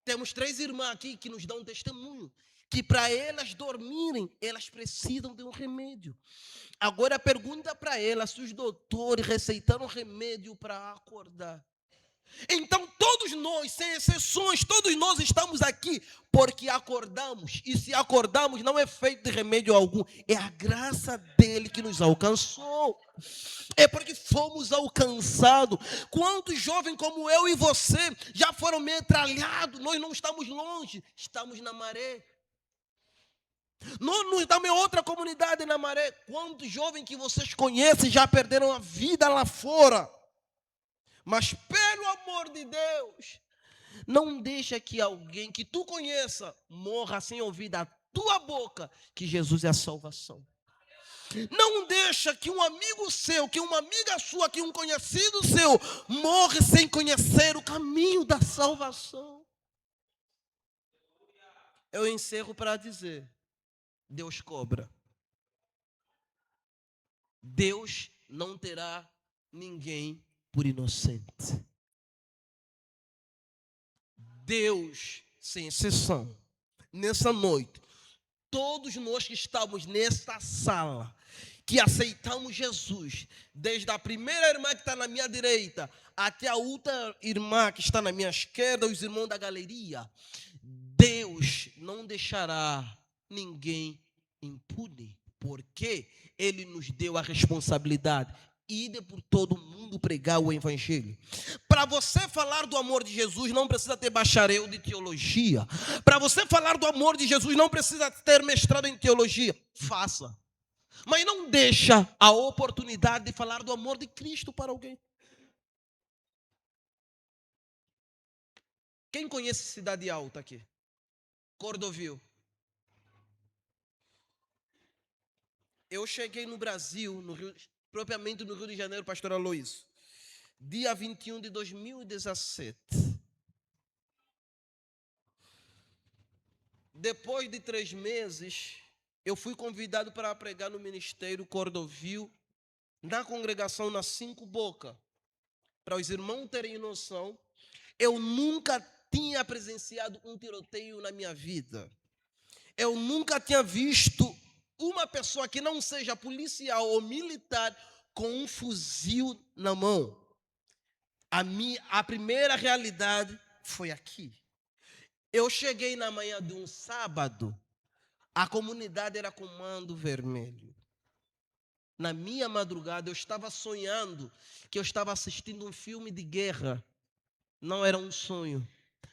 Temos 3 irmãs aqui que nos dão um testemunho que para elas dormirem, elas precisam de um remédio. Agora pergunta para elas se os doutores receitaram remédio para acordar. Então todos nós, sem exceções, todos nós estamos aqui porque acordamos. E se acordamos não é feito de remédio algum, é a graça dele que nos alcançou. É porque fomos alcançados. Quantos jovens como eu e você já foram metralhados? Nós não estamos longe, estamos na Maré. Nós estamos em outra comunidade na Maré. Quantos jovens que vocês conhecem já perderam a vida lá fora? Mas pelo amor de Deus, não deixa que alguém que tu conheça morra sem ouvir da tua boca que Jesus é a salvação. Não deixa que um amigo seu, que uma amiga sua, que um conhecido seu morre sem conhecer o caminho da salvação. Eu encerro para dizer: Deus cobra. Deus não terá ninguém por inocente. Deus, sem exceção, nessa noite, todos nós que estamos nesta sala, que aceitamos Jesus, desde a primeira irmã que está na minha direita, até a outra irmã que está na minha esquerda, os irmãos da galeria, Deus não deixará ninguém impune, porque Ele nos deu a responsabilidade. ide por todo mundo pregar o evangelho. Para você falar do amor de Jesus, não precisa ter bacharel de teologia. Para você falar do amor de Jesus, não precisa ter mestrado em teologia. Faça. Mas não deixa a oportunidade de falar do amor de Cristo para alguém. Quem conhece Cidade Alta aqui? Cordovil. Eu cheguei no Brasil, propriamente no Rio de Janeiro, pastor Aloysio, dia 21 de 2017. Depois de 3 meses, eu fui convidado para pregar no Ministério Cordovil, na congregação na Cinco Boca. Para os irmãos terem noção, eu nunca tinha presenciado um tiroteio na minha vida. Eu nunca tinha visto uma pessoa que não seja policial ou militar com um fuzil na mão. A primeira realidade foi aqui. Eu cheguei na manhã de um sábado, a comunidade era Comando Vermelho. Na minha madrugada eu estava sonhando que eu estava assistindo um filme de guerra. Não era um sonho,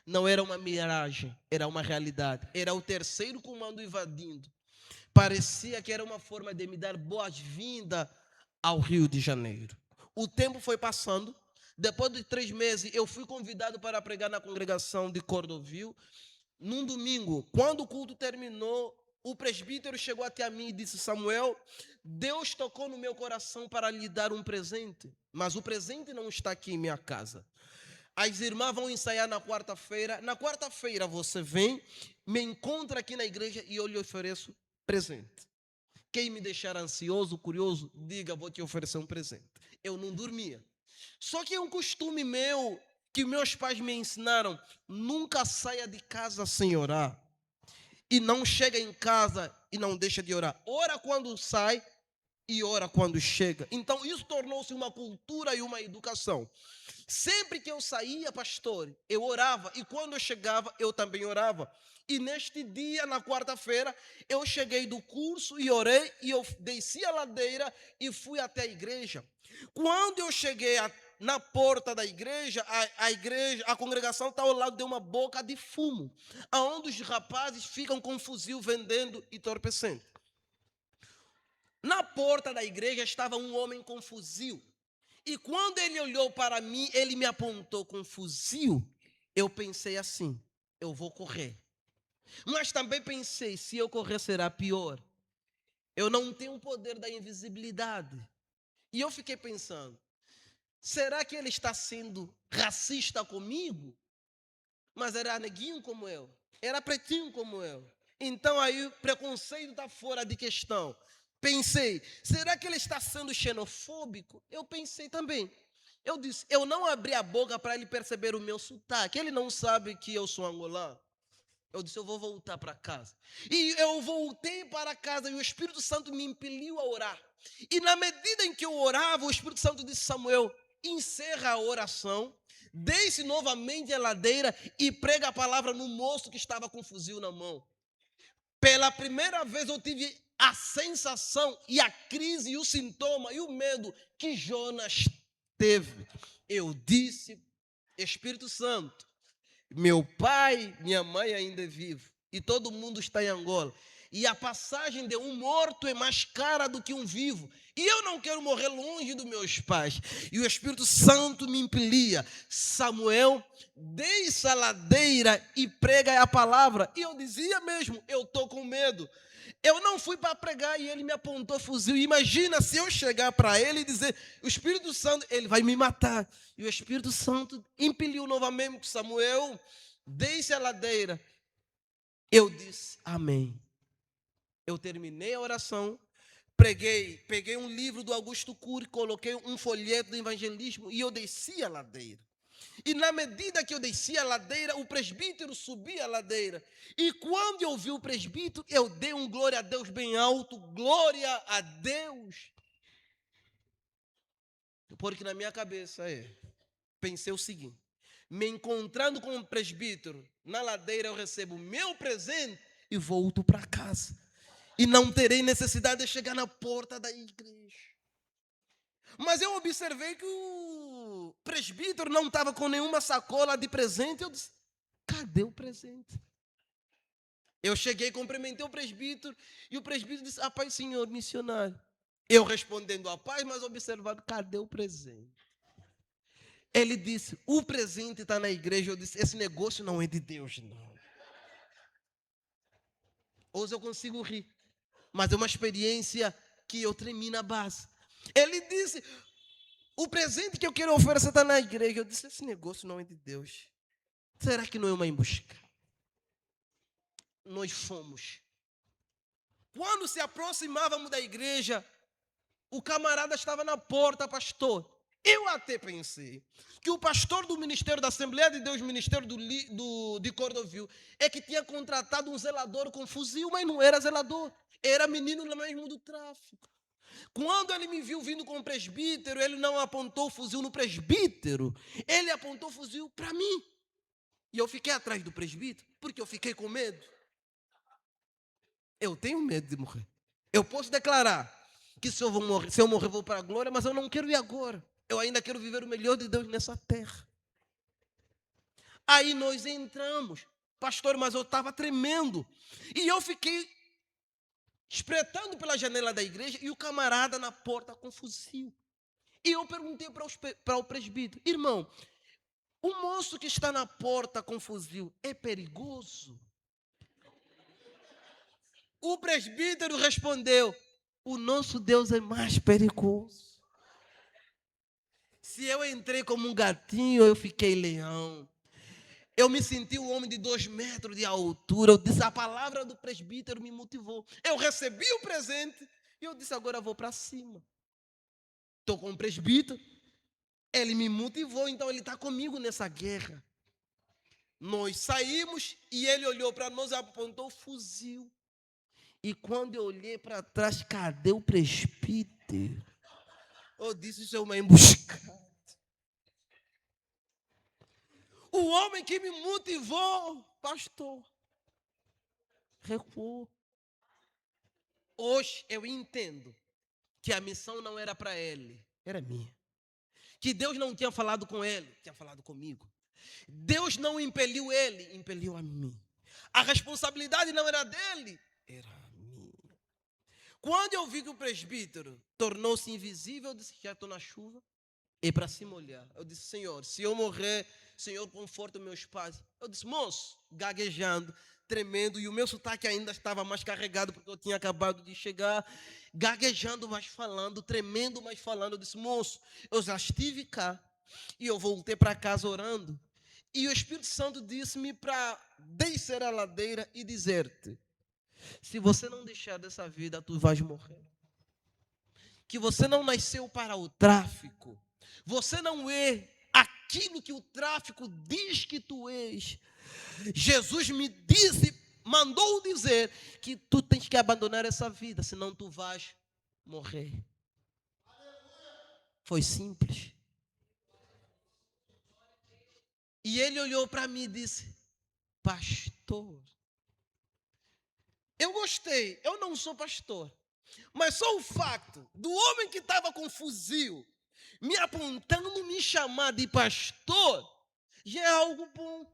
não era uma miragem, era uma realidade. Era o terceiro comando invadindo. Parecia que era uma forma de me dar boas-vindas ao Rio de Janeiro. O tempo foi passando. Depois de 3 meses, eu fui convidado para pregar na congregação de Cordovil. Num domingo, quando o culto terminou, o presbítero chegou até a mim e disse: Samuel, Deus tocou no meu coração para lhe dar um presente, mas o presente não está aqui em minha casa. As irmãs vão ensaiar na quarta-feira. Na quarta-feira você vem, me encontra aqui na igreja e eu lhe ofereço presente. Quem me deixar ansioso, curioso, diga, vou te oferecer um presente. Eu não dormia. Só que é um costume meu, que meus pais me ensinaram: nunca saia de casa sem orar. E não chega em casa e não deixa de orar. Ora quando sai e ora quando chega. Então isso tornou-se uma cultura e uma educação. Sempre que eu saía, pastor, eu orava. E quando eu chegava, eu também orava. E neste dia, na quarta-feira, eu cheguei do curso e orei. E eu desci a ladeira e fui até a igreja. Quando eu cheguei na porta da igreja, a congregação está ao lado de uma boca de fumo, aonde os rapazes ficam com fuzil vendendo e entorpecendo. Na porta da igreja estava um homem com fuzil. E quando ele olhou para mim, ele me apontou com fuzil. Eu pensei assim: eu vou correr. Mas também pensei: se eu correr será pior. Eu não tenho o poder da invisibilidade. E eu fiquei pensando: será que ele está sendo racista comigo? Mas era neguinho como eu, era pretinho como eu. Então aí o preconceito está fora de questão. Pensei: será que ele está sendo xenofóbico? Eu pensei também. Eu disse: eu não abri a boca para ele perceber o meu sotaque. Ele não sabe que eu sou angolano. Eu disse: eu vou voltar para casa. E eu voltei para casa e o Espírito Santo me impeliu a orar. E na medida em que eu orava, o Espírito Santo disse: Samuel, encerra a oração, desce novamente a ladeira e prega a palavra no moço que estava com o fuzil na mão. Pela primeira vez eu tive a sensação e a crise e o sintoma e o medo que Jonas teve. Eu disse: Espírito Santo, meu pai, minha mãe ainda é vivo e todo mundo está em Angola. E a passagem de um morto é mais cara do que um vivo. E eu não quero morrer longe dos meus pais. E o Espírito Santo me impelia: Samuel, desça a ladeira e prega a palavra. E eu dizia mesmo: eu estou com medo. Eu não fui para pregar e ele me apontou fuzil. Imagina se eu chegar para ele e dizer: o Espírito Santo, ele vai me matar. E o Espírito Santo impeliu novamente: Samuel, desce a ladeira. Eu disse: amém. Eu terminei a oração, peguei um livro do Augusto Cury, coloquei um folheto do evangelismo e eu desci a ladeira. E na medida que eu descia a ladeira, o presbítero subia a ladeira. E quando eu vi o presbítero, eu dei um glória a Deus bem alto: glória a Deus. Porque na minha cabeça pensei o seguinte: me encontrando com o presbítero na ladeira, eu recebo o meu presente e volto para casa. E não terei necessidade de chegar na porta da igreja. Mas eu observei que o presbítero não estava com nenhuma sacola de presente. Eu disse, cadê o presente? Eu cheguei, cumprimentei o presbítero, e o presbítero disse, paz, senhor missionário. Eu respondendo a paz, mas observando, cadê o presente? Ele disse, o presente está na igreja. Eu disse, esse negócio não é de Deus, não. Hoje eu consigo rir, mas é uma experiência que eu tremi na base. Ele disse, o presente que eu quero oferecer está na igreja. Eu disse, esse negócio não é de Deus. Será que não é uma emboscada? Nós fomos. Quando se aproximávamos da igreja, o camarada estava na porta, pastor. Eu até pensei que o pastor do Ministério da Assembleia de Deus, Ministério de Cordovil, é que tinha contratado um zelador com fuzil, mas não era zelador. Era menino mesmo do tráfico. Quando ele me viu vindo com o presbítero, ele não apontou o fuzil no presbítero, ele apontou o fuzil para mim. E eu fiquei atrás do presbítero, porque eu fiquei com medo. Eu tenho medo de morrer. Eu posso declarar que se eu morrer, vou para a glória, mas eu não quero ir agora. Eu ainda quero viver o melhor de Deus nessa terra. Aí nós entramos, pastor, mas eu estava tremendo. E eu fiquei espreitando pela janela da igreja e o camarada na porta com fuzil. E eu perguntei para o presbítero, irmão, o moço que está na porta com fuzil é perigoso? O presbítero respondeu, o nosso Deus é mais perigoso. Se eu entrei como um gatinho, eu fiquei leão. Eu me senti um homem de 2 metros de altura. Eu disse, a palavra do presbítero me motivou. Eu recebi o presente e eu disse, agora eu vou para cima. Estou com o presbítero. Ele me motivou, então ele está comigo nessa guerra. Nós saímos e ele olhou para nós e apontou o fuzil. E quando eu olhei para trás, cadê o presbítero? Eu disse, isso é uma emboscada. O homem que me motivou, pastor, recuou. Hoje eu entendo que a missão não era para ele, era minha. Que Deus não tinha falado com ele, tinha falado comigo. Deus não impeliu ele, impeliu a mim. A responsabilidade não era dele, era minha. Quando eu vi que o presbítero tornou-se invisível, eu disse, já estou na chuva. E para se molhar, eu disse, Senhor, se eu morrer, Senhor, conforta meus pais. Eu disse, moço, gaguejando, tremendo, e o meu sotaque ainda estava mais carregado, porque eu tinha acabado de chegar, gaguejando, mas falando, tremendo, mas falando. Eu disse, moço, eu já estive cá, e eu voltei para casa orando, e o Espírito Santo disse-me para descer a ladeira e dizer-te, se você não deixar dessa vida, tu vais morrer. Que você não nasceu para o tráfico. Você não é aquilo que o tráfico diz que tu és. Jesus me disse, mandou dizer que tu tens que abandonar essa vida, senão tu vais morrer. Foi simples. E ele olhou para mim e disse, pastor, eu gostei, eu não sou pastor, mas só o fato do homem que estava com fuzil me apontando, me chamar de pastor, já é algo bom.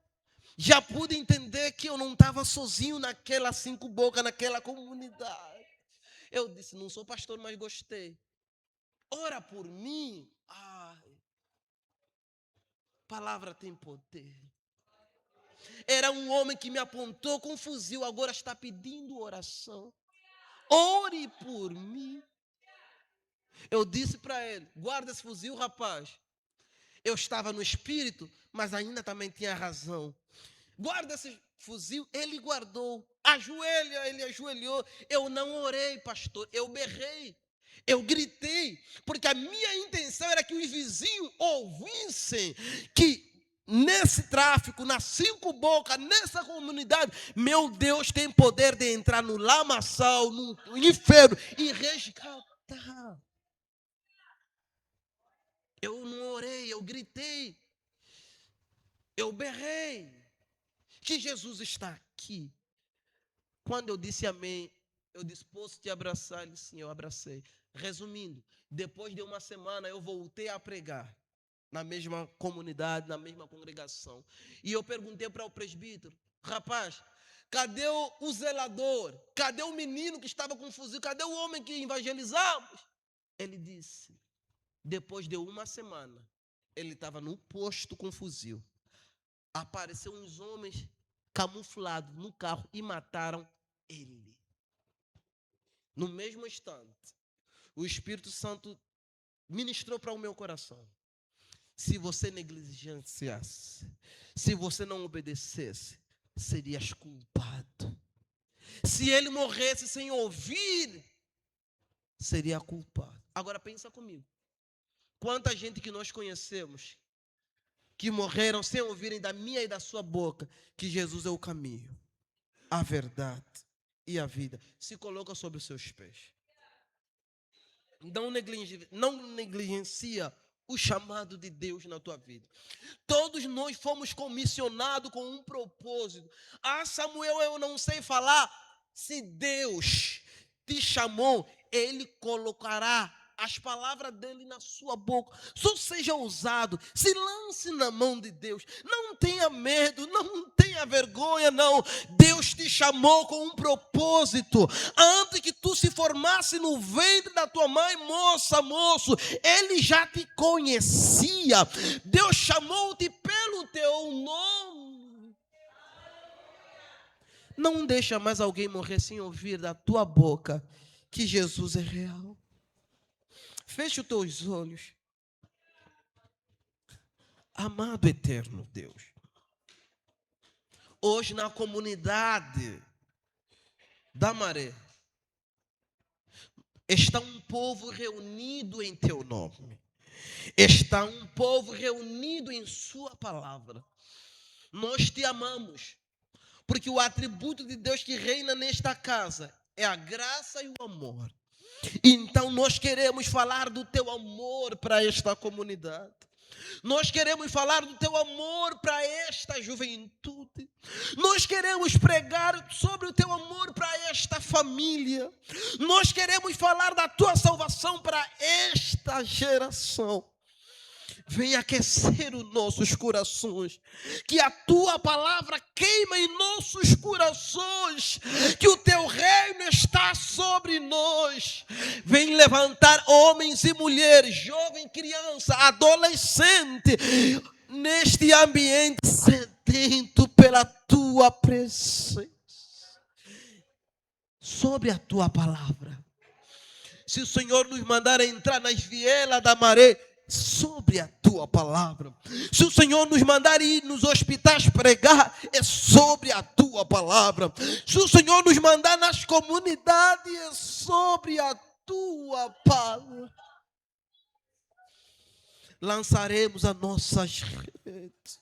Já pude entender que eu não estava sozinho naquela 5 bocas, naquela comunidade. Eu disse, não sou pastor, mas gostei. Ora por mim. Ai, palavra tem poder. Era um homem que me apontou com um fuzil, agora está pedindo oração. Ore por mim. Eu disse para ele, guarda esse fuzil, rapaz. Eu estava no espírito, mas ainda também tinha razão. Guarda esse fuzil, ele guardou. Ajoelha, ele ajoelhou. Eu não orei, pastor, eu berrei. Eu gritei, porque a minha intenção era que os vizinhos ouvissem que nesse tráfico, nas 5 bocas, nessa comunidade, meu Deus tem poder de entrar no lamaçal, no inferno e resgatar. Eu não orei, eu gritei, eu berrei que Jesus está aqui. Quando eu disse amém, eu disse, posso te abraçar? Ele disse, sim, eu abracei. Resumindo, depois de uma semana eu voltei a pregar na mesma comunidade, na mesma congregação. E eu perguntei para o presbítero: rapaz, cadê o zelador? Cadê o menino que estava com fuzil? Cadê o homem que evangelizamos? Ele disse: depois de uma semana, ele estava no posto com fuzil. Apareceram uns homens camuflados no carro e mataram ele. No mesmo instante, o Espírito Santo ministrou para o meu coração: se você negligenciasse, se você não obedecesse, serias culpado. Se ele morresse sem ouvir, seria culpado. Agora pensa comigo. Quanta gente que nós conhecemos que morreram sem ouvirem da minha e da sua boca que Jesus é o caminho, a verdade e a vida. Se coloca sobre os seus pés. Não negligencia o chamado de Deus na tua vida. Todos nós fomos comissionados com um propósito. Ah, Samuel, eu não sei falar. Se Deus te chamou, Ele colocará as palavras dele na sua boca. Só seja ousado, se lance na mão de Deus. Não tenha medo, não tenha vergonha, não. Deus te chamou com um propósito. Antes que tu se formasse no ventre da tua mãe, moça, moço, Ele já te conhecia. Deus chamou-te pelo teu nome. Não deixa mais alguém morrer sem ouvir da tua boca que Jesus é real. Feche os teus olhos. Amado eterno Deus, hoje na comunidade da Maré, está um povo reunido em teu nome. Está um povo reunido em sua palavra. Nós te amamos, porque o atributo de Deus que reina nesta casa é a graça e o amor. Então nós queremos falar do teu amor para esta comunidade. Nós queremos falar do teu amor para esta juventude. Nós queremos pregar sobre o teu amor para esta família. Nós queremos falar da tua salvação para esta geração. Vem aquecer os nossos corações, que a tua palavra queima em nossos corações, que o teu reino está sobre nós. Vem levantar homens e mulheres, jovem, criança, adolescente, neste ambiente sedento pela tua presença, sobre a tua palavra. Se o Senhor nos mandar entrar nas vielas da Maré, sobre a tua palavra. Se o Senhor nos mandar ir nos hospitais pregar, é sobre a tua palavra. Se o Senhor nos mandar nas comunidades, é sobre a tua palavra. Lançaremos as nossas redes.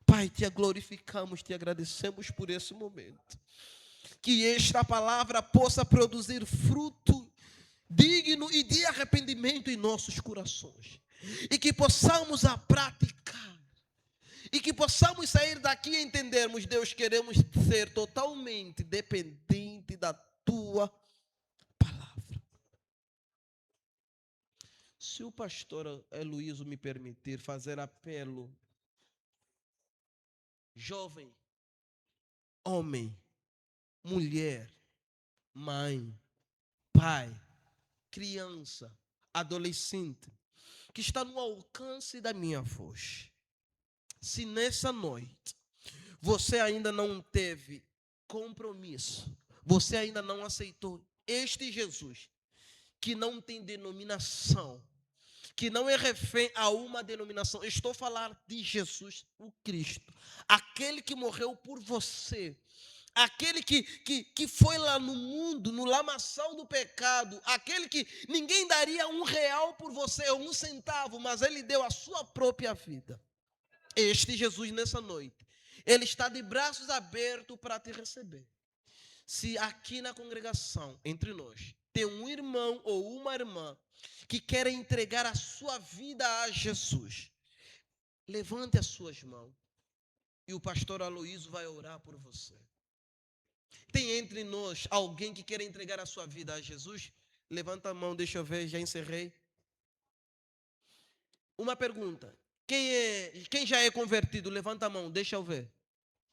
Pai, te glorificamos, te agradecemos por esse momento. Que esta palavra possa produzir fruto digno e de arrependimento em nossos corações. E que possamos a praticar. E que possamos sair daqui e entendermos: Deus, queremos ser totalmente dependente da tua palavra. Se o pastor Heloísio me permitir fazer apelo, jovem, homem, mulher, mãe, pai, criança, adolescente, que está no alcance da minha voz. Se nessa noite você ainda não teve compromisso, você ainda não aceitou este Jesus, que não tem denominação, que não é refém a uma denominação. Estou a falar de Jesus, o Cristo, aquele que morreu por você, aquele que foi lá no mundo, no lamaçal do pecado, aquele que ninguém daria R$1 por você, ou 1 centavo, mas ele deu a sua própria vida. Este Jesus, nessa noite, ele está de braços abertos para te receber. Se aqui na congregação, entre nós, tem um irmão ou uma irmã que quer entregar a sua vida a Jesus, levante as suas mãos e o pastor Aloísio vai orar por você. Tem entre nós alguém que quer entregar a sua vida a Jesus? Levanta a mão, deixa eu ver, já encerrei. Uma pergunta. Quem já é convertido? Levanta a mão, deixa eu ver.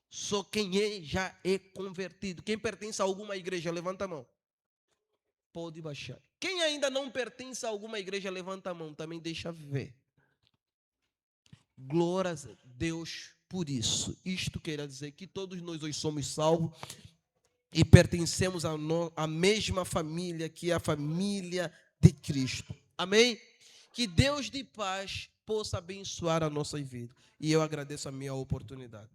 Só quem já é convertido. Quem pertence a alguma igreja? Levanta a mão. Pode baixar. Quem ainda não pertence a alguma igreja? Levanta a mão, também deixa ver. Glórias a Deus por isso. Isto quer dizer que todos nós hoje somos salvos e pertencemos à mesma família, que é a família de Cristo. Amém? Que Deus de paz possa abençoar a nossa vida. E eu agradeço a minha oportunidade.